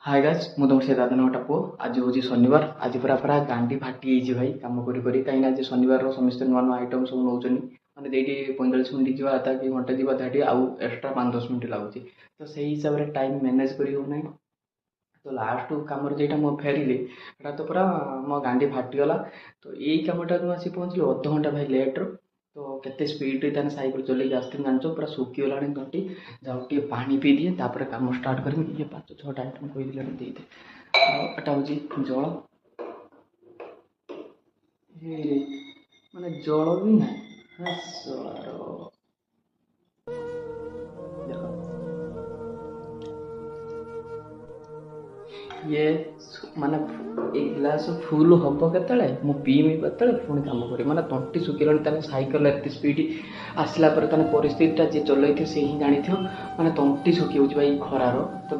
hi guys ମୁଁ ତମର ସେ ଦାଦନ ଗୋଟେ ପୁଅ ଆଜି ହେଉଛି ଶନିବାର ଆଜି ପୁରା ଗାଣ୍ଡି ଫାଟି ଯାଇଛି ଭାଇ କାମ କରି କାହିଁକିନା ଆଜି ଶନିବାରର ସମସ୍ତେ ନୂଆ ନୂଆ ଆଇଟମ୍ ସବୁ ନେଉଛନ୍ତି ମାନେ ସେଇଠି 45 ମିନିଟ୍ ଯିବା କଥା କି ଘଣ୍ଟେ ଯିବା ସେଠି ଆଉ ଏକ୍ସଟ୍ରା 5-10 ମିନିଟ୍ ଲାଗୁଛି ତ ସେଇ ହିସାବରେ ଟାଇମ୍ ମ୍ୟାନେଜ୍ କରି ହେଉନାହିଁ ତ ଲାଷ୍ଟ କାମରେ ଯେଇଟା ମୁଁ ଫେରିଲି ସେଟା ତ ପୁରା ମୋ ଗାଣ୍ଡି ଫାଟିଗଲା ତ ଏଇ କାମଟା ମୁଁ ଆସି ପହଞ୍ଚିଲି ଅଧଘଣ୍ଟା ଭାଇ ଲେଟ୍ର ତ କେତେ ସ୍ପିଡ଼ରେ ତାହେଲେ ସାଇକେଲ ଚଲେଇକି ଆସିଥିଲି ଜାଣିଛ ପୁରା ଶୁଖିଗଲାଣି ତଣ୍ଟି ଯାଉ ଟିକେ ପାଣି ପିଇଦିଏ ତାପରେ କାମ ଷ୍ଟାର୍ଟ କରିବି ଇଏ 5-6ଟା ଆଇଟମ୍ କହିଦେଲେଣି ଦେଇଦେ ଏଟା ହେଉଛି ଜଳ ମାନେ ଜଳ ବି ନାହିଁ ଜଳର ଦେଖ ଇଏ ମାନେ ଏଇ ଗ୍ଲାସ୍ ଫୁଲ୍ ହେବ କେତେବେଳେ ମୁଁ ପିଇବି କେତେବେଳେ ପୁଣି କାମ କରିବି ମାନେ ତଣ୍ଟି ଶୁଖିଲାଣି ତାହେଲେ ସାଇକେଲ ଏତେ ସ୍ପିଡ଼ ଆସିଲା ପରେ ତାହେଲେ ପରିସ୍ଥିତିଟା ଯିଏ ଚଲେଇଥିବ ସେ ହିଁ ଜାଣିଥିବ ମାନେ ତଣ୍ଟି ଶୁଖି ହେଉଛି ଭାଇ ଖରାର ତ